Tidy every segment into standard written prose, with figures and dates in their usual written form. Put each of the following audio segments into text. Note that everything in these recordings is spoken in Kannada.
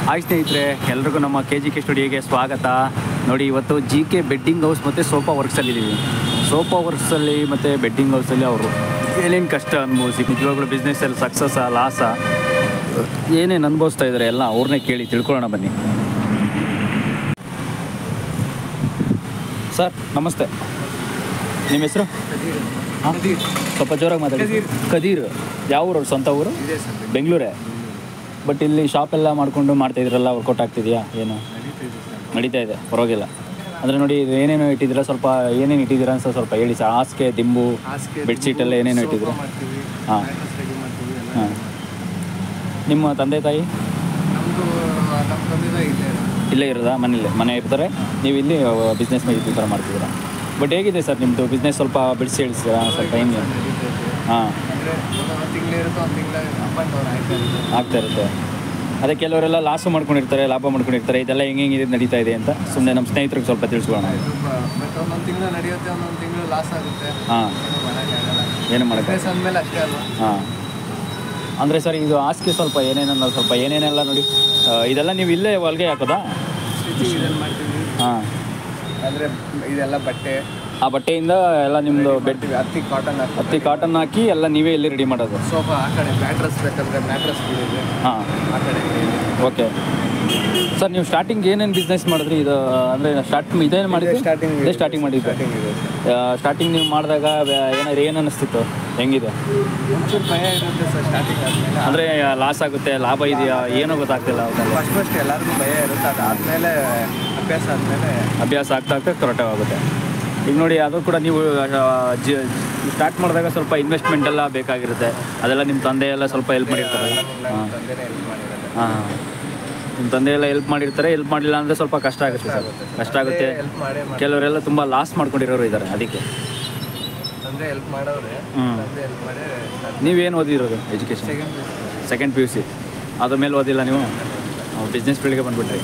ಹಾಯ್ ಸ್ನೇಹಿತರೆ, ಎಲ್ರಿಗೂ ನಮ್ಮ KGK ಸ್ಟುಡಿಯೋಗೆ ಸ್ವಾಗತ. ನೋಡಿ, ಇವತ್ತು GK ಬೆಡ್ಡಿಂಗ್ ಹೌಸ್ ಮತ್ತು ಸೋಫಾ ವರ್ಕ್ಸಲ್ಲಿದ್ದೀವಿ. ಸೋಫಾ ವರ್ಕ್ಸಲ್ಲಿ ಮತ್ತು ಬೆಡ್ಡಿಂಗ್ ಹೌಸಲ್ಲಿ ಅವರು ಏನೇನು ಕಷ್ಟ ಅನುಭವಿಸಿ ನಿಜವಾಗ್ಲೂ ಬಿಸ್ನೆಸ್ಸಲ್ಲಿ ಸಕ್ಸಸ್ಸಾ ಲಾಸಾ ಏನೇನು ಅನುಭವಿಸ್ತಾ ಇದ್ದಾರೆ ಎಲ್ಲ ಅವ್ರನ್ನೇ ಕೇಳಿ ತಿಳ್ಕೊಳ್ಳೋಣ ಬನ್ನಿ. ಸರ್ ನಮಸ್ತೆ, ನಿಮ್ಮ ಹೆಸರು? ಹಾಂ, ಸ್ವಲ್ಪ ಜೋರಾಗಿ ಮಾತಾಡಿ. ಕದೀರ್. ಯಾವ ಊರವ್ರು? ಸ್ವಂತ ಊರು? ಬೆಂಗಳೂರೇ. ಬಟ್ ಇಲ್ಲಿ ಶಾಪೆಲ್ಲ ಮಾಡ್ಕೊಂಡು ಮಾಡ್ತಾಯಿದ್ರಲ್ಲ, ವರ್ಕೌಟ್ ಆಗ್ತಿದೆಯಾ? ಏನು ನಡೀತಾ ಇದೆ? ಪರವಾಗಿಲ್ಲ. ಅಂದರೆ ನೋಡಿ, ಏನೇನು ಇಟ್ಟಿದ್ದೀರಾ, ಸ್ವಲ್ಪ ಏನೇನು ಇಟ್ಟಿದ್ದೀರಾ ಅಂತ ಸ್ವಲ್ಪ ಹೇಳಿ ಸರ್. ಹಾಸಿಗೆ, ದಿಂಬು, ಬೆಡ್ಶೀಟೆಲ್ಲ ಏನೇನು ಇಟ್ಟಿದ್ದೀರಾ? ಹಾಂ ಹಾಂ. ನಿಮ್ಮ ತಂದೆ ತಾಯಿ ಇಲ್ಲೇ ಇರೋದಾ? ಮನೆ ಇರ್ತಾರೆ, ನೀವು ಇಲ್ಲಿ ಬಿಸ್ನೆಸ್ ಮೇಲೆ ಈ ಥರ ಮಾಡ್ತಿದ್ದೀರಾ? ಬಟ್ ಹೇಗಿದೆ ಸರ್ ನಿಮ್ಮದು ಬಿಸ್ನೆಸ್? ಸ್ವಲ್ಪ ಬಿಡಿಸಿ ಹೇಳಿಸ್ತೀರಾ ಸ್ವಲ್ಪ ಹೆಂಗೆ? ಹಾಂ, ಆಗ್ತಾ ಇರುತ್ತೆ. ಅದೇ ಕೆಲವರೆಲ್ಲ ಲಾಸು ಮಾಡ್ಕೊಂಡಿರ್ತಾರೆ, ಲಾಭ ಮಾಡ್ಕೊಂಡಿರ್ತಾರೆ. ಇದೆಲ್ಲ ಹೆಂಗೆ ನಡೀತಾ ಇದೆ ಅಂತ ಸುಮ್ಮನೆ ನಮ್ಮ ಸ್ನೇಹಿತರಿಗೆ ಸ್ವಲ್ಪ ತಿಳಿಸ್ಕೊಳ್ಳೋಣ. ಹಾಂ, ಏನು ಮಾಡೋಕ್ಕೆ? ಹಾಂ, ಅಂದರೆ ಸರ್ ಇದು ಹಾಸಿಗೆ ಸ್ವಲ್ಪ ಏನೇನೆಲ್ಲ ನೋಡಿ, ಇದೆಲ್ಲ ನೀವು ಇಲ್ಲೇ ಹೊಲಿಗೆ ಹಾಕೋದಾ? ಹಾಂ, ಅಂದರೆ ಇದೆಲ್ಲ ಬಟ್ಟೆ, ಆ ಬಟ್ಟೆಯಿಂದ ಎಲ್ಲ ನಿಮ್ಮದು ಬೆಡ್ ಹತ್ತಿ ಕಾಟನ್ ಹಾಕಿ ಎಲ್ಲ ನೀವೇ ಇಲ್ಲಿ ರೆಡಿ ಮಾಡೋದು? ಸೋಫಾ ಆ ಕಡೆ ಮ್ಯಾಟ್ರಸ್ ಬೇಕಂದರೆ ಮ್ಯಾಟ್ರಸ್ ಇದೆ. ಹಾಂ, ಆ ಕಡೆ. ಓಕೆ ಸರ್, ನೀವು ಸ್ಟಾರ್ಟಿಂಗ್ ಏನೇನು ಬಿಸ್ನೆಸ್ ಮಾಡಿದ್ರಿ? ಇದು ಅಂದರೆ ಇದೇನು ಮಾಡಿದ್ರಿ? ಸ್ಟಾರ್ಟಿಂಗ್ ಮಾಡಿದ್ದು. ಸ್ಟಾರ್ಟಿಂಗ್ ನೀವು ಮಾಡಿದಾಗ ಏನು ಅನ್ನಿಸ್ತಿತ್ತು? ಹೆಂಗಿದೆ? ಒಂಚೂರು ಭಯ ಇರುತ್ತೆ ಸರ್ ಸ್ಟಾರ್ಟಿಂಗ್ ಆದಮೇಲೆ. ಅಂದರೆ ಲಾಸ್ ಆಗುತ್ತೆ, ಲಾಭ ಇದೆಯಾ, ಏನೋ ಗೊತ್ತಾಗ್ತಿಲ್ಲ. ಫಸ್ಟ್ ಎಲ್ಲರಿಗೂ ಭಯ ಇರುತ್ತೆ, ಅದಾದಮೇಲೆ ಅಭ್ಯಾಸ ಆಗ್ತಾ ಕರೆಕ್ಟಾಗುತ್ತೆ. ಈಗ ನೋಡಿ, ಅದು ಕೂಡ ನೀವು ಸ್ಟಾರ್ಟ್ ಮಾಡಿದಾಗ ಸ್ವಲ್ಪ ಇನ್ವೆಸ್ಟ್ಮೆಂಟ್ ಎಲ್ಲ ಬೇಕಾಗಿರುತ್ತೆ. ಅದೆಲ್ಲ ನಿಮ್ಮ ತಂದೆ ಎಲ್ಲ ಸ್ವಲ್ಪ ಹೆಲ್ಪ್ ಮಾಡಿರ್ತಾರೆ? ಹಾಂ, ನಿಮ್ಮ ತಂದೆ ಎಲ್ಲ ಹೆಲ್ಪ್ ಮಾಡಿರ್ತಾರೆ. ಹೆಲ್ಪ್ ಮಾಡಲಿಲ್ಲ ಅಂದರೆ ಸ್ವಲ್ಪ ಕಷ್ಟ ಆಗುತ್ತೆ ಸರ್, ಕಷ್ಟ ಆಗುತ್ತೆ. ಕೆಲವರೆಲ್ಲ ತುಂಬ ಲಾಸ್ ಮಾಡ್ಕೊಂಡಿರೋರು ಇದ್ದಾರೆ, ಅದಕ್ಕೆ ತಂದೆ ಹೆಲ್ಪ್ ಮಾಡೋರೆ. ನೀವೇನು ಓದಿರೋದು? Education second PUC. ಅದ್ರ ಮೇಲೆ ಓದಿಲ್ಲ ನೀವು? ಬಿಸ್ನೆಸ್ ಫೀಲ್ಡ್ಗೆ ಬಂದುಬಿಟ್ರಿ.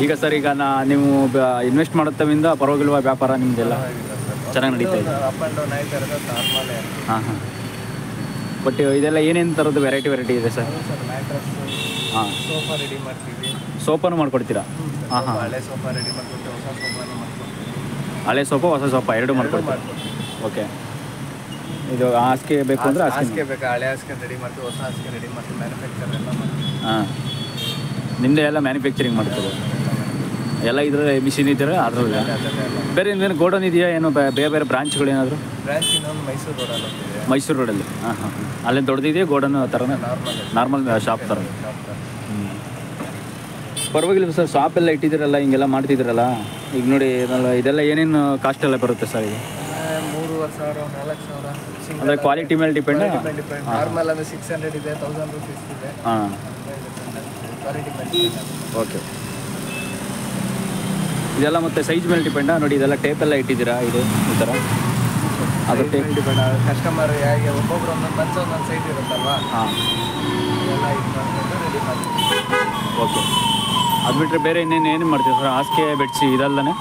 ಈಗ ಸರ್, ಈಗ ನೀವು ಇನ್ವೆಸ್ಟ್ ಮಾಡೋದ್ರಿಂದ ಪರವಾಗಿಲ್ವಾ ವ್ಯಾಪಾರ ನಿಮ್ಮದೆಲ್ಲ? ಚೆನ್ನಾಗಿ ನಡೀತಾ ಇದೆ? ಹಾಂ ಹಾಂ. ಬಟ್ ಇದೆಲ್ಲ ಏನೇನು ಥರದ್ದು ವೆರೈಟಿ ಇದೆ ಸರ್? ಹಾಂ, ಸೋಫಾ ರೆಡಿ ಮಾಡ್ತೀವಿ. ಸೋಫಾನು ಮಾಡ್ಕೊಡ್ತೀರಾ? ಹಾಂ ಹಾಂ. ಹಳೆ ಸೋಫಾ ರೆಡಿ ಮಾಡಿಕೊಟ್ಟು ಹೊಸ ಸೋಫಾನು ಮಾಡ್ಕೊಡ್ತೀವಿ. ಹಳೆ ಸೋಫಾ ಹೊಸ ಸೋಫಾ ಎರಡೂ ಮಾಡ್ಕೊಡ್ತೀರಾ? ಓಕೆ. ಇದು ಹಾಸಿಗೆ ಬೇಕು ಅಂದರೆ ಹಾಸಿಗೆ ಬೇಕಾ? ಹಳೆ ಹಾಸಿಗೆ ರೆಡಿ ಮಾಡ್ತೀವಿ, ಹೊಸ ಹಾಸಿಗೆ ರೆಡಿ ಮಾಡ್ತೀವಿ, ಮ್ಯಾನುಫ್ಯಾಕ್ಚರ್ ಎಲ್ಲ ಮಾಡ್ತೀವಿ. ಹಾಂ, ನಿಮ್ಮದೇ ಎಲ್ಲ ಮ್ಯಾನುಫ್ಯಾಕ್ಚರಿಂಗ್ ಮಾಡ್ತೀವಿ ಎಲ್ಲ? ಇದರಲ್ಲಿ ಮಿಷಿನ್ ಇದೆಯಾ ಅದರಲ್ಲಿ? ಬೇರೆ ಇನ್ನೇನು ಗೋಡನ್ ಇದೆಯಾ? ಏನು ಬೇರೆ ಬ್ರಾಂಚ್ಗಳೇನಾದರೂ? ಬ್ರಾಂಚ್ ಇನ್ನೊಂದು ಮೈಸೂರು ರೋಡಲ್ಲಿ ಹೋಗ್ತಿದೆ. ಮೈಸೂರು ರೋಡಲ್ಲಿ? ಹಾಂ ಹಾಂ. ಅಲ್ಲೇ ದೊಡ್ಡದಿದೆಯಾ ಗೋಡನ್ ಥರ? ನಾರ್ಮಲ್ ಶಾಪ್ ಥರ? ಪರವಾಗಿಲ್ಲ ಸರ್. ಶಾಪ್ ಎಲ್ಲ ಇಟ್ಟಿದ್ದೀರಲ್ಲ, ಹಿಂಗೆಲ್ಲ ಮಾಡ್ತಿದ್ದೀರಲ್ಲ. ಈಗ ನೋಡಿ, ಇದೆಲ್ಲ ಏನೇನು ಕಾಸ್ಟ್ ಎಲ್ಲ ಬರುತ್ತೆ ಸರ್? ಈಗ 3,500 4,000. ಅಂದರೆ ಕ್ವಾಲಿಟಿ ಮೇಲೆ ಡಿಪೆಂಡ್? ನಾರ್ಮಲ್ ಅಂದರೆ 600 ಇದೆ, 1000 ರೂಪೀಸ್ ಇದೆ. ಹಾಂ, ಕ್ವಾಲಿಟಿ ಮೇಲೆ. ಓಕೆ. ಇದೆಲ್ಲ ಮತ್ತು ಸೈಜ್ ಮೇಲೆ ಡಿಪೆಂಡಾ? ನೋಡಿ, ಇದೆಲ್ಲ ಟೇಪೆಲ್ಲ ಇಟ್ಟಿದ್ದೀರಾ ಇದು ಈ ಥರ? ಅದು ಟೇಪ್ ಡಿಪೆಂಡ್. ಕಸ್ಟಮರ್ ಹೇಗೆ ಒಬ್ಬೊಬ್ರು ಒಂದೊಂದು ಸೈಜ್ ಇರುತ್ತಲ್ವಾ? ಹಾಂ, ಎಲ್ಲ ಇದು ಮಾಡಿಕೊಂಡು ರೆಡಿ ಮಾಡ್ತೀವಿ. ಓಕೆ. ಅದು ಬಿಟ್ಟರೆ ಬೇರೆ ಏನು ಮಾಡ್ತೀವಿ ಸರ್? ಹಾಸಿಗೆ, ಬೆಡ್ಶೀ ಇದಲ್ಲೇ?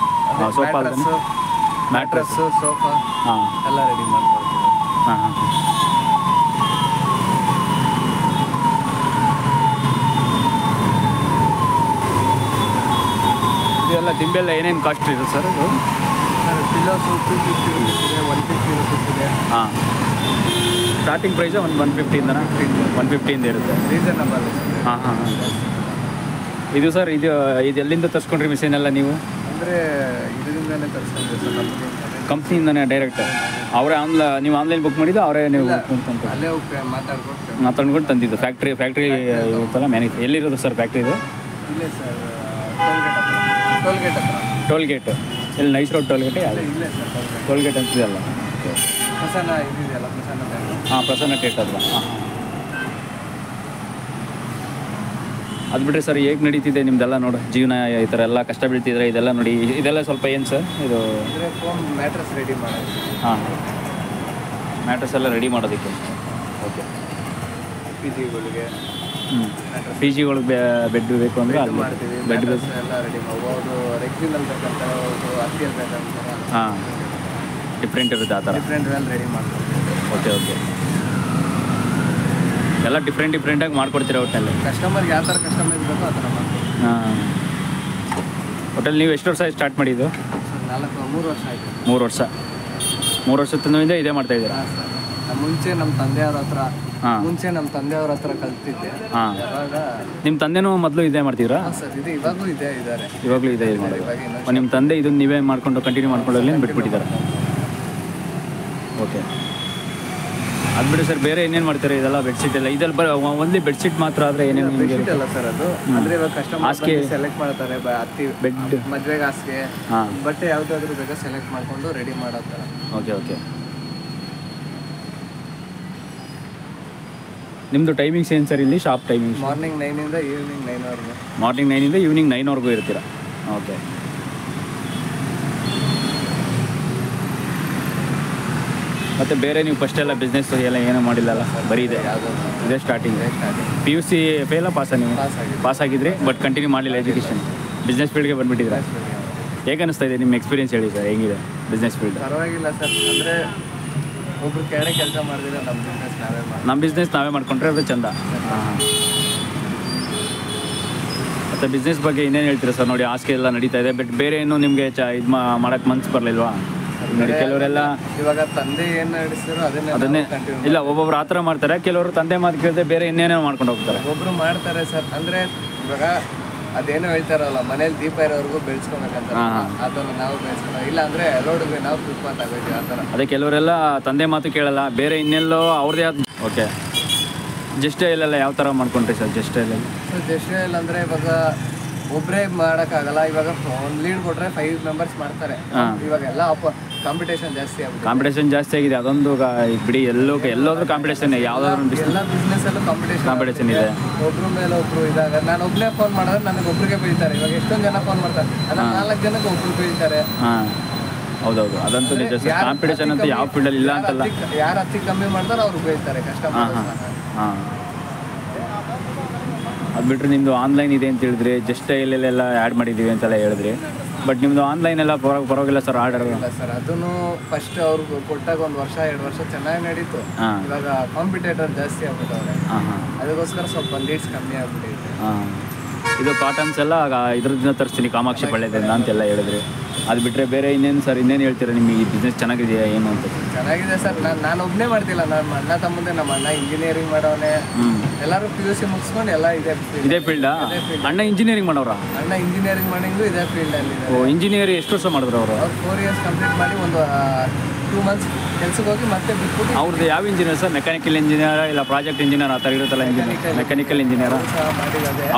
ಸೋಫಾ ಅಲ್ಲೇ? ಮ್ಯಾಟ್ರಸ್ಸು, ಸೋಫಾ ಹಾಂ ಎಲ್ಲ ರೆಡಿ ಮಾಡ್ಕೊಡ್ತೀವಿ. ಹಾಂ ಹಾಂ. ಇದೆಲ್ಲ ದಿಂಬೆಲ್ಲ ಏನೇನು ಕಾಸ್ಟ್ ಇದೆ ಸರ್? ಅದು ಪಿಲ್ಲೋಸು 250 ರೂಪೀಸ್ ಇದೆ, 150 ರೂಪೀಸ್ ಇದೆ. ಹಾಂ, ಸ್ಟಾರ್ಟಿಂಗ್ ಪ್ರೈಸೇ 150ಇಂದ 150 ಇರುತ್ತೆ. ರೀಸನಬಲ್. ಹಾಂ ಹಾಂ ಹಾಂ. ಇದು ಸರ್, ಇದು ಎಲ್ಲಿಂದ ತರಿಸ್ಕೊಂಡ್ರಿ ಮಿಷಿನ್ ಎಲ್ಲ ನೀವು? ಅಂದರೆ ಇದರಿಂದನೇ ತರಿಸ್ಕೊಂಡ್ರಿ ಸರ್, ಕಂಪ್ನಿಯಿಂದನೇ ಡೈರೆಕ್ಟ್? ಅವರೇ ನೀವು ಆನ್ಲೈನ್ ಬುಕ್ ಮಾಡಿದ್ದು ಅವರೇ? ನೀವು ಅಲ್ಲೇ ಹೋಗಿ ಮಾತಾಡ್ಕೊಂಡು ತಂದಿದ್ದು? ಫ್ಯಾಕ್ಟ್ರಿ ಇರುತ್ತಲ್ಲ, ಎಲ್ಲಿರೋದು ಸರ್ ಫ್ಯಾಕ್ಟ್ರಿ ಇದು? ಇಲ್ಲೇ ಸರ್, ಟೋಲ್ಗೇಟ್ ಹತ್ರ. ಟೋಲ್ಗೇಟ್ ಎಲ್ಲಿ? Nice road toll gate? ಯಾವುದು? ಇಲ್ಲೇ ಸರ್ ಟೋಲ್ಗೇಟ್ ಅಂತಿದೆಯಲ್ಲ? ಪ್ರಸನ್ನ ಇದೆಯಲ್ಲ, ಪ್ರಸನ್ನ ಬ್ಯಾಂಕ್. ಹಾಂ, ಪ್ರಸನ್ನ ಥಿಯೇಟರ್. ಹಾಂ ಹಾಂ. ಅದು ಬಿಟ್ಟರೆ ಸರ್, ಹೇಗೆ ನಡೀತಿದೆ ನಿಮ್ಮದೆಲ್ಲ? ನೋಡಿ, ಜೀವನ ಈ ಥರ ಎಲ್ಲ ಕಷ್ಟ ಬೀಳ್ತಿದ್ರೆ ಇದೆಲ್ಲ ನೋಡಿ, ಇದೆಲ್ಲ ಸ್ವಲ್ಪ ಏನು ಸರ್ ಇದು? ಫೋಮ್ ಮ್ಯಾಟ್ರಸ್ ರೆಡಿ ಮಾಡೋದು. ಹಾಂ, ಮ್ಯಾಟ್ರಸ್ ಎಲ್ಲ ರೆಡಿ ಮಾಡೋದಕ್ಕೆ. ಓಕೆ. PGಗಳಿಗೆ PGಗಳಿಗೆ ಬೆಡ್ ಬೇಕು ಅಂದರೆ ಅಲ್ಲಿ ಮಾಡ್ತೀವಿ. ಬೆಡ್ ಬೇಕು ಎಲ್ಲ ರೆಡಿ ಮಾಡ್ಬೋದು. ರೆಗ್ಸಿನಲ್ಲಿ ಬೇಕಂತ, ಅಕ್ಕಿಯಲ್ಲಿ ಬೇಕಂತ. ಹಾಂ, ಡಿಫ್ರೆಂಟ್ ಇರುತ್ತೆ ಆ ಥರ? ಡಿಫ್ರೆಂಟ್ ರೆಡಿ ಮಾಡ್ತೀವಿ. Okay okay. ಎಲ್ಲ ಡಿಫ್ರೆಂಟಾಗಿ ಮಾಡ್ಕೊಡ್ತೀರಾ ಒಟ್ಟಲ್ಲಿ? ಕಸ್ಟಮರ್ಗೆ ಯಾವ ಥರ ಕಸ್ಟಮರ್ ಬೇಕೋ ಆ ಥರ ಮಾಡ್ತೀವಿ. ಹಾಂ. ಹೋಟೆಲ್ ನೀವು ಎಷ್ಟು ವರ್ಷ ಸ್ಟಾರ್ಟ್ ಮಾಡಿದ್ದು? 3 ವರ್ಷ ಆಯಿತು. 3 ವರ್ಷ. 3 ವರ್ಷದ ತನಕ ಇದೇ ಮಾಡ್ತಾ ಇದ್ದೀರಾ? ಹಾಂ ಸರ್. ಮುಂಚೆ ನಮ್ಮ ತಂದೆಯವ್ರ ಹತ್ರ ಕಲ್ತಿದ್ದೆ. ಹಾಂ. ಇವಾಗ ನಿಮ್ಮ ತಂದೆನೂ ಮೊದಲು ಇದೇ ಮಾಡ್ತಿದ್ರಾ? ಹಾಂ ಸರ್, ಇದು ಇವಾಗಲೂ ಇದ್ದಾರೆ. ಇವಾಗಲೂ ಇದೇ ಮಾಡೋದು. ನಿಮ್ಮ ತಂದೆ ಇದನ್ನು ನೀವೇ ಮಾಡ್ಕೊಂಡು ಕಂಟಿನ್ಯೂ ಮಾಡ್ಕೊಳ್ಳೋಲ್ಲಿ ಬಿಟ್ಬಿಟ್ಟಿದ್ದಾರೆ? ಓಕೆ. ಅದು ಬಿಡಿ ಸರ್, ಬೇರೆ ಏನೇನು ಮಾಡ್ತಾರೆ? ಇದೆಲ್ಲ ಬೆಡ್ಶೀಟ್ ಎಲ್ಲ ಇದೆಲ್ಲ ಓನ್ಲಿ ಬೆಡ್ಶೀಟ್ ಮಾತ್ರ ಆದರೆ ಏನೇನು? ಬೆಡ್ಶೀಟ್ ಅಲ್ಲ ಸರ್, ಅದು ಅಂದರೆ ಇವಾಗ ಕಸ್ಟಮರ್ ಹಾಸಿಗೆ ಸೆಲೆಕ್ಟ್ ಮಾಡ್ತಾರೆ. ಬೆಡ್, ಮದುವೆಗೆ ಹಾಸಿಗೆ, ಬಟ್ಟೆ ಯಾವುದಾದ್ರೂ ಬೇಕಾ ಸೆಲೆಕ್ಟ್ ಮಾಡಿಕೊಂಡು ರೆಡಿ ಮಾಡೋ ಥರ. Okay okay. ನಿಮ್ಮದು ಟೈಮಿಂಗ್ಸ್ ಏನು ಸರ್ ಇಲ್ಲಿ ಶಾಪ್ ಟೈಮಿಂಗ್ಸ್? ಮಾರ್ನಿಂಗ್ 9 ಈವ್ನಿಂಗ್ 9ವರೆಗೂ. ಮಾರ್ನಿಂಗ್ 9 ಈವ್ನಿಂಗ್ 9ವರೆಗೂ ಇರ್ತೀರಾ? ಓಕೆ. ಮತ್ತು ಬೇರೆ ನೀವು ಫಸ್ಟೆಲ್ಲ ಬಿಸ್ನೆಸ್ ಎಲ್ಲ ಏನೂ ಮಾಡಿಲ್ಲಲ್ಲ, ಬರೀ ಇದೆ ಇದೇ ಸ್ಟಾರ್ಟಿಂಗ್? PUC fail ಪಾಸ? ನೀವು ಪಾಸ್ ಆಗಿದ್ರಿ ಬಟ್ ಕಂಟಿನ್ಯೂ ಮಾಡಲಿಲ್ಲ ಎಜುಕೇಷನ್, ಬಿಸ್ನೆಸ್ ಫೀಲ್ಡ್ಗೆ ಬಂದುಬಿಟ್ಟಿದ್ರೆ. ಹೇಗೆ ಅನಿಸ್ತಾ ಇದೆ ನಿಮ್ಮ ಎಕ್ಸ್ಪೀರಿಯನ್ಸ್ ಹೇಳಿ ಸರ್, ಹೇಗಿದೆ ಬಿಸ್ನೆಸ್ ಫೀಲ್ಡ್? ಪರವಾಗಿಲ್ಲ ಸರ್, ಅಂದರೆ ಒಬ್ರು ಕೆಳಗೆ ಕೆಲಸ ಮಾಡಿದ್ರೆ ನಮ್ಮ ಬಿಸ್ನೆಸ್ ನಾವೇ ಮಾಡ್ಕೊಂಡ್ರೆ ಅದು ಚಂದ. ಹಾಂ. ಮತ್ತು ಬಿಸ್ನೆಸ್ ಬಗ್ಗೆ ಇನ್ನೇನು ಹೇಳ್ತೀರಾ ಸರ್? ನೋಡಿ ಹಾಸಿಗೆ ಎಲ್ಲ ನಡೀತಾ ಇದೆ, ಬಟ್ ಬೇರೆ ಏನು ನಿಮಗೆ ಇದು ಮಾಡೋಕ್ಕೆ ಮನ್ಸು ಬರಲಿಲ್ವಾ? ನೋಡಿ ಕೆಲವರೆಲ್ಲ ಇವಾಗ ತಂದೆ ಏನು ನಡೆಸ್ತಾರೋ ಅದನ್ನೇ ಇಲ್ಲ, ಒಬ್ಬೊಬ್ರು ಆ ಥರ ಮಾಡ್ತಾರೆ, ಕೆಲವರು ತಂದೆ ಮಾತು ಕೇಳಿದ್ರೆ ಬೇರೆ ಇನ್ನೇನೋ ಮಾಡ್ಕೊಂಡು ಹೋಗ್ತಾರೆ. ಒಬ್ಬರು ಮಾಡ್ತಾರೆ ಸರ್, ಅಂದರೆ ಇವಾಗ ಅದೇನೋ ಹೇಳ್ತಾರಲ್ಲ, ಮನೇಲಿ ದೀಪ ಇರೋವರೆಗೂ ಬೆಳೆಸ್ಕೊಬೇಕಂತ, ಆ ಥರ ನಾವು ಬೆಳೆಸ್ಕೊಳ್ಳೋ, ಇಲ್ಲ ಅಂದರೆ ರೋಡ್ಗೆ ನಾವು ಫುಟ್ಪಾತ್ ಆಗೋದು ಆ ಥರ. ಅದೇ ಕೆಲವರೆಲ್ಲ ತಂದೆ ಮಾತು ಕೇಳಲ್ಲ, ಬೇರೆ ಇನ್ನೆಲ್ಲೋ ಅವ್ರದ್ದೇ ಆದ. ಓಕೆ. ಜಸ್ಟ್ ಇಲ್ಲೆಲ್ಲ ಯಾವ ಥರ ಮಾಡ್ಕೊಂಡ್ರಿ ಸರ್? ಜಸ್ಟ್ ಇಲ್ಲ ಸರ್, ಜಸ್ಟ್ ಇಲ್ಲ ಅಂದರೆ ಇವಾಗ ಒಬ್ಬರೇ ಮಾಡೋಕ್ಕಾಗಲ್ಲ. ಇವಾಗ ಒಂದು ಲೀಡ್ ಕೊಟ್ಟರೆ 5 ಮೆಂಬರ್ಸ್ ಮಾಡ್ತಾರೆ. ಇವಾಗ ಎಲ್ಲ ಕಾಂಪಿಟೇಷನ್ ಜಾಸ್ತಿ ಆಗುತ್ತೆ. ಕಾಂಪಿಟೇಷನ್ ಜಾಸ್ತಿ ಆಗಿದೆ, ಅದೊಂದು ಬಿಡಿ. ಎಲ್ಲೋದ್ರೂ ಕಾಂಪಿಟೇಷನ್, ಯಾವುದಾದ್ರು ಎಲ್ಲ ಬಿಸ್ನೆಸ್ಸಲ್ಲೂ ಕಾಂಪಿಟೇಷನ್ ಇದೆ. ಒಬ್ರ ಮೇಲೆ ಒಬ್ರು ಇದಾಗ ನಾನು ಒಬ್ಬನೇ ಫೋನ್ ಮಾಡಿದ್ರೆ ನನಗೆ ಒಬ್ರಿಗೆ ಬೀಳ್ತಾರೆ. ಇವಾಗ ಎಷ್ಟೊಂದು ಜನ ಫೋನ್ ಮಾಡ್ತಾರೆ, ಅದನ್ನ 4 ಜನಕ್ಕೆ ಒಬ್ರು ಬೀಳ್ತಾರೆ. ಹಾಂ, ಹೌದೌದು, ಅದಂತೂ ನಿಜ ಸರ್. ಕಾಂಪಿಟೇಷನ್ ಅಂತ ಯಾವ ಫೀಲ್ಡಲ್ಲಿ ಇಲ್ಲ ಅಂತಲ್ಲ. ಯಾರು ಹತ್ತಿಗೆ ಕಮ್ಮಿ ಮಾಡ್ತಾರೆ ಅವ್ರು ಬೀಳ್ತಾರೆ ಕಸ್ಟಮರ್. ಹಾಂ. ಅದು ಬಿಟ್ಟರೆ ನಿಮ್ಮದು ಆನ್ಲೈನ್ ಇದೆ ಅಂತ ಹೇಳಿದ್ರಿ, ಜಸ್ಟ್ ಇಲ್ಲೆಲ್ಲ ಆ್ಯಡ್ ಮಾಡಿದ್ದೀವಿ ಅಂತೆಲ್ಲ ಹೇಳಿದ್ರಿ, ಬಟ್ ನಿಮ್ಮದು ಆನ್ಲೈನ್ ಎಲ್ಲ ಪರವಾಗಿಲ್ಲ ಸರ್ ಆರ್ಡರ್? ಇಲ್ಲ ಸರ್, ಅದನ್ನು ಫಸ್ಟ್ ಅವ್ರಿಗೆ ಕೊಟ್ಟಾಗ 1 ವರ್ಷ 2 ವರ್ಷ ಚೆನ್ನಾಗಿ ನಡೀತು. ಇವಾಗ ಕಾಂಪಿಟೇಟರ್ ಜಾಸ್ತಿ ಆಗ್ಬಿಟ್ಟವ್ರೆ, ಅದಕ್ಕೋಸ್ಕರ ಸ್ವಲ್ಪ ಲೀಡ್ಸ್ ಕಮ್ಮಿ ಆಗ್ಬಿಟ್ಟಿದೆ. ಹಾಂ. ಇದು ಕಾಟನ್ಸ್ ಎಲ್ಲ ಇದ್ರದಿಂದ ತರಿಸ್ತೀನಿ ಕಾಮಾಕ್ಷಿ ಪಳ್ಳ್ಯದಿಂದ ಅಂತೆಲ್ಲ ಹೇಳಿದ್ರಿ. ಅದು ಬಿಟ್ಟರೆ ಬೇರೆ ಇನ್ನೇನು ಸರ್, ಇನ್ನೇನು ಹೇಳ್ತೀರಾ? ನಿಮಗೆ ಈ ಬಿಸ್ನೆಸ್ ಚೆನ್ನಾಗಿದೆಯಾ ಏನು ಅಂತ? ಚೆನ್ನಾಗಿದೆ ಸರ್. ನಾನು ಒಬ್ಬನೇ ಮಾಡ್ತಿಲ್ಲ, ನಮ್ಮ ಅಣ್ಣ ತಮ್ಮಂದೆ. ನಮ್ಮ ಅಣ್ಣ ಇಂಜಿನಿಯರಿಂಗ್ ಮಾಡೋನೆ, ಎಲ್ಲರೂ PUC ಮುಗಿಸ್ಕೊಂಡು ಎಲ್ಲ ಇದೇ ಫೀಲ್ಡಾ? ಅಣ್ಣ ಇಂಜಿನಿಯರಿಂಗ್ ಮಾಡೋರಾ? ಅಣ್ಣ ಇಂಜಿನಿಯರಿಂಗ್ ಮಾಡಿದ್ದು ಇದೇ ಫೀಲ್ಡಲ್ಲಿ. ಇಂಜಿನಿಯರಿಂಗ್ ಎಷ್ಟು ವರ್ಷ ಮಾಡಿದ್ರು ಅವರು? 4 ಇಯರ್ಸ್ ಕಂಪ್ಲೀಟ್ ಮಾಡಿ ಒಂದು 2 ಮಂತ್ಸ್ ಕೆಲ್ಸಕ್ಕೆ ಹೋಗಿ ಮತ್ತೆ ಬಿಟ್ಬಿಟ್ಟು. ಅವ್ರದ್ದು ಯಾವ ಇಂಜಿನಿಯರ್ ಸರ್? ಮೆಕ್ಯಾನಿಕಲ್ ಇಂಜಿನಿಯರ್ ಇಲ್ಲ ಪ್ರಾಜೆಕ್ಟ್ ಇಂಜಿನಿಯರ್ ಆ ಥರ ಇರುತ್ತಲ್ಲ? ಮೆಕ್ಯಾನಿಕಲ್ ಇಂಜಿನಿಯರ್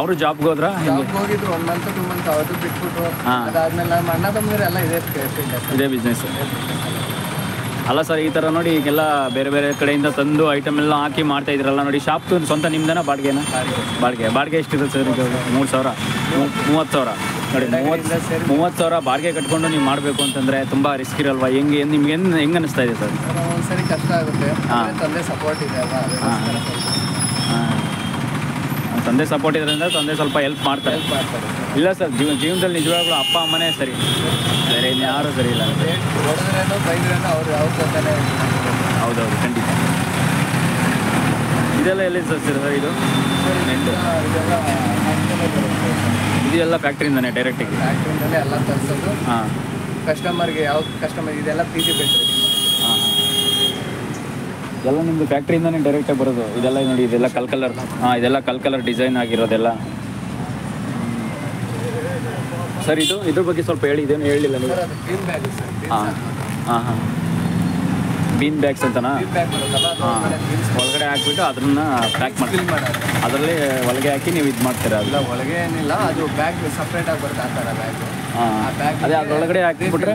ಅವರು ಜಾಬ್ಗೆ ಹೋದ್ರಾ? ಹೋಗಿದ್ರು 1 ಮಂತ್ 2 ಮಂತ್, ಅವ್ರದ್ದು ಬಿಟ್ಬಿಟ್ಟು ಅದಾದ್ಮೇಲೆ ನಮ್ಮ ಅಣ್ಣ ತಮ್ಮಂದ್ರೆ ಎಲ್ಲ ಇದೇ ಫೀಲ್ಡ್, ಇದೇ ಬಿಸ್ನೆಸ್. ಅಲ್ಲ ಸರ್, ಈ ಥರ ನೋಡಿ ಈಗೆಲ್ಲ ಬೇರೆ ಬೇರೆ ಕಡೆಯಿಂದ ತಂದು ಐಟಮ್ ಎಲ್ಲ ಹಾಕಿ ಮಾಡ್ತಾ ಇದ್ರಲ್ಲ ನೋಡಿ. ಶಾಪ್ ಸ್ವಂತ ನಿಮ್ದೇನ ಬಾಡಿಗೆನ? ಬಾಡಿಗೆ ಎಷ್ಟಿರುತ್ತೆ ಸರ್? 3,000 30,000 ನೋಡಿ. 30,000 ಬಾಡಿಗೆ ಕಟ್ಕೊಂಡು ನೀವು ಮಾಡಬೇಕು ಅಂತಂದರೆ ತುಂಬ ರಿಸ್ಕ್ ಇರಲ್ವಾ? ನಿಮ್ಗೆ ಹೆಂಗೆ ಅನ್ನಿಸ್ತಾ ಇದೆ ಸರ್? ಒಂದ್ಸರಿ ಕಷ್ಟ ಆಗುತ್ತೆ, ತಂದೆ ಸಪೋರ್ಟ್ ಇದೆ ಅಲ್ವಾ? ತಂದೆ ಸಪೋರ್ಟ್ ಇದರಿಂದ ತಂದೆ ಸ್ವಲ್ಪ ಹೆಲ್ಪ್ ಮಾಡ್ತಾರೆ. ಇಲ್ಲ ಸರ್, ಜೀವನದಲ್ಲಿ ನಿಜವಾಗ್ಲೂ ಅಪ್ಪ ಅಮ್ಮನೇ ಸರಿ, ಬೇರೆ ಇನ್ಯಾರೂ ಸರಿ ಇಲ್ಲ. ಹೌದೌದು, ಖಂಡಿತ. ಇದೆಲ್ಲ ಎಲ್ಲಿ ಸರ್ ಇದು ಇದೆಲ್ಲ ಫ್ಯಾಕ್ಟ್ರಿಯಿಂದನೇ ಡೈರೆಕ್ಟಿಗೆ? ಫ್ಯಾಕ್ಟ್ರಿಯಿಂದಲೇ ಎಲ್ಲ ತರಿಸೋದು. ಹಾಂ. ಕಸ್ಟಮರ್ಗೆ ಯಾವ ಕಸ್ಟಮರ್ ಇದೆಲ್ಲ PG ಬೇಕು. ಹಾಂ. ಎಲ್ಲ ನಿಮ್ಮದು ಫ್ಯಾಕ್ಟ್ರಿಯಿಂದನೇ ಡೈರೆಕ್ಟಾಗಿ ಬರೋದು ಇದೆಲ್ಲ ನೋಡಿ. ಇದೆಲ್ಲ ಕಲರ್. ಹಾಂ, ಇದೆಲ್ಲ ಕಲರ್ ಡಿಸೈನ್ ಆಗಿರೋದೆಲ್ಲ. ಸರ್ ಇದ್ರ ಬಗ್ಗೆ ಸ್ವಲ್ಪ ಹೇಳಿ. ಇದೇನು ಹೇಳಿಲ್ಲ ನೀವು? ಹಾಂ ಹಾಂ ಹಾಂ. ಬೀನ್ ಬ್ಯಾಗ್ಸ್ ಅಂತನಾ? ಹಾಂ. ಒಳಗಡೆ ಹಾಕ್ಬಿಟ್ಟು ಅದನ್ನು ಪ್ಯಾಕ್ ಮಾಡಿ ಅದರಲ್ಲಿ ಒಳಗೆ ಹಾಕಿ ನೀವು ಇದು ಮಾಡ್ತೀರಾ? ಅಲ್ಲ, ಒಳಗೆ ಏನಿಲ್ಲ, ಅದು ಬ್ಯಾಗ್ ಸಪ್ರೇಟಾಗಿ ಬರುತ್ತೆ ಆ ಥರ ಬ್ಯಾಗ್. ಹಾಂ, ಅದೇ ಅದರೊಳಗಡೆ ಹಾಕಿಬಿಟ್ರೆ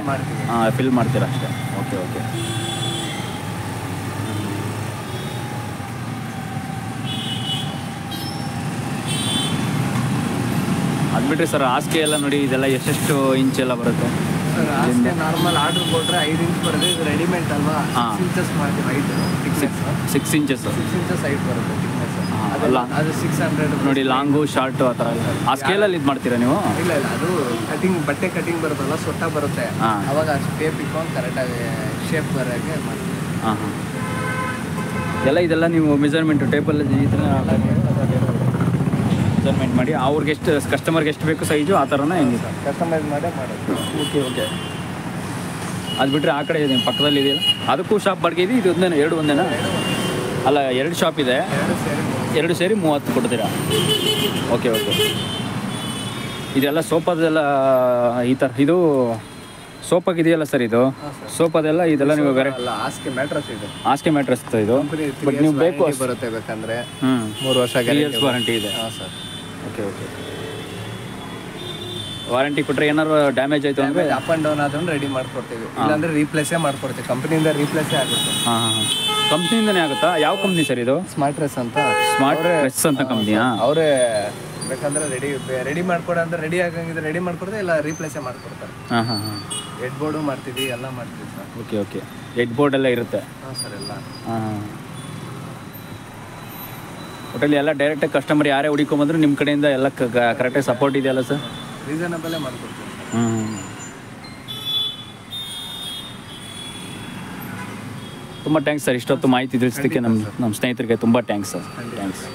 ಹಾಂ ಫಿಲ್ ಮಾಡ್ತೀರಾ ಅಷ್ಟೇ. Okay okay. ಅದು ಬಿಟ್ಟರೆ ಸರ್ ಹಾಸಿಗೆ ಎಲ್ಲ ನೋಡಿ, ಇದೆಲ್ಲ ಎಷ್ಟೆಷ್ಟು ಇಂಚ್ ಎಲ್ಲ ಬರುತ್ತೆ ಸರ್? ಹಾಸಿಗೆ ನಾರ್ಮಲ್ ಆರ್ಡ್ರ್ ಕೊಟ್ಟರೆ 5 ಇಂಚ್ ಬರುತ್ತೆ. ಇದು ರೆಡಿಮೇಡ್ ಅಲ್ವಾ? 6 ಇಂಚಸ್ ಮಾಡ್ತೀವಿ. 6 ಇಂಚಸ್ ಹೈಟ್ ಬರುತ್ತೆ ಥಿಕ್ನೆಸ್. ಅದು 600 ನೋಡಿ. ಲಾಂಗು ಶಾರ್ಟು ಆ ಥರ ಆ ಸ್ಕೇಲಲ್ಲಿ ಇದು ಮಾಡ್ತೀರಾ ನೀವು? ಇಲ್ಲ, ಅದು ಬಟ್ಟೆ ಕಟಿಂಗ್ ಬರುತ್ತಲ್ಲ, ಸೊಟ್ಟ ಬರುತ್ತೆ, ಅವಾಗ ಅಷ್ಟು ಟೇಪ್ ಇಟ್ಕೊಂಡು ಕರೆಕ್ಟಾಗಿ ಶೇಪ್ ಬರೋಕ್ಕೆ ಮಾಡ್ತೀವಿ. ಹಾಂ ಹಾಂ. ಇದೆಲ್ಲ ನೀವು ಮೆಜರ್ಮೆಂಟು ಟೇಪಲ್ಲಿ ಈ ಥರ ಮೆಜರ್ಮೆಂಟ್ ಮಾಡಿ ಅವ್ರಿಗೆ ಎಷ್ಟು ಕಸ್ಟಮರ್ಗೆ ಎಷ್ಟು ಬೇಕು ಸೈಜು ಆ ಥರನೇ ಹೆಂಗಿದೆ? ಕಸ್ಟಮೈಸ್ ಮಾಡೇ ಮಾಡೋದು. Okay okay. ಅದು ಬಿಟ್ಟರೆ ಆ ಕಡೆ ಇದೆ ಪಕ್ಕದಲ್ಲಿ ಇದೆಯಲ್ಲ, ಅದಕ್ಕೂ ಶಾಪ್ ಬಾಡಿಗೆ ಇದೆ, ಇದು ಒಂದೇನಾ? ಎರಡು ಒಂದೇನಾ? ಅಲ್ಲ, 2 ಶಾಪ್ ಇದೆ, ಎರಡು ಸೇರಿ 30 ಕೊಡ್ತೀರಾ? Okay okay. ಇದೆಲ್ಲ ಸೋಫಾದೆಲ್ಲ ಈ ಥರ ಇದು ಸೋಫಾಗಿದೆಯಲ್ಲ ಸರ್, ಇದು ಸೋಫಾದೆಲ್ಲ ಇದೆಲ್ಲ ನೀವು ಬೇರೆ ಅಲ್ಲ, ಹಾಸಿಗೆ ಮ್ಯಾಟ್ರಸ್ ಇದೆ. ಹಾಸಿಗೆ ಮ್ಯಾಟ್ರಸ್ ಇದು, ಬಟ್ ನೀವು ಬೇಕು ಬರುತ್ತೆ ಬೇಕಂದ್ರೆ 3 ವರ್ಷ ವಾರಂಟಿ ಇದೆ. ಹಾಂ ಸರ್. Okay okay. ವಾರಂಟಿ ಕೊಟ್ಟರೆ ಏನಾದ್ರು ಡ್ಯಾಮೇಜ್ ಆಯಿತು ಅಂದರೆ ಅಪ್ ಆ್ಯಂಡ್ ಡೌನ್ ಆದ್ರೂ ರೆಡಿ ಮಾಡ್ಕೊಡ್ತೀವಿ, ಇಲ್ಲಾಂದ್ರೆ ರೀಪ್ಲೇಸೇ ಮಾಡ್ಕೊಡ್ತೀವಿ. ಕಂಪ್ನಿಯಿಂದ ರೀಪ್ಲೇಸೇ ಆಗುತ್ತೆ. ಹಾಂ ಹಾಂ ಹಾಂ. ಕಂಪ್ನಿಯಿಂದನೇ ಆಗುತ್ತಾ? ಯಾವ ಕಂಪ್ನಿ ಸರ್ ಇದು? ಸ್ಮಾರ್ಟ್ ಡ್ರೆಸ್ ಅಂತ. ಸ್ಮಾರ್ಟ್ ಡ್ರೆಸ್ ಅಂತ ಕಂಪ್ನಿಯಾ? ಅವರೇ ಬೇಕಂದ್ರೆ ರೆಡಿ ಮಾಡ್ಕೊಡ ಅಂದ್ರೆ ರೆಡಿ ಆಗಂಗಿದ್ರೆ ರೆಡಿ ಮಾಡ್ಕೊಡ್ತಾರೆ, ಇಲ್ಲ ರೀಪ್ಲೇಸೇ ಮಾಡ್ಕೊಡ್ತಾರೆ. ಹಾಂ ಹಾಂ ಹಾಂ. ಹೆಡ್ ಬೋರ್ಡು ಮಾಡ್ತೀವಿ, ಎಲ್ಲ ಮಾಡ್ತೀವಿ sir. Okay okay. Head board ಎಲ್ಲ ಇರುತ್ತೆ? ಹಾಂ ಸರ್, ಎಲ್ಲ. ಹಾಂ ಹಾಂ. ಒಟ್ಟಲ್ಲಿ ಎಲ್ಲ ಡೈರೆಕ್ಟಾಗಿ ಕಸ್ಟಮರ್ ಯಾರೇ ಹುಡುಕೊಂಬಂದ್ರು ನಿಮ್ಮ ಕಡೆಯಿಂದ ಎಲ್ಲ ಕರೆಕ್ಟಾಗಿ ಸಪೋರ್ಟ್ ಇದೆಯಲ್ಲ ಸರ್? ರೀಸನಬಲ್ಲೇ ಮಾಡ್ಕೊಡ್ತೀವಿ. ತುಂಬ ಥ್ಯಾಂಕ್ಸ್ ಸರ್, ಇಷ್ಟೊತ್ತು ಮಾಹಿತಿ ತಿಳಿಸೋದಕ್ಕೆ ನಮ್ಮ ಸ್ನೇಹಿತರಿಗೆ ತುಂಬ ಥ್ಯಾಂಕ್ಸ್ ಸರ್. ಥ್ಯಾಂಕ್ಸ್.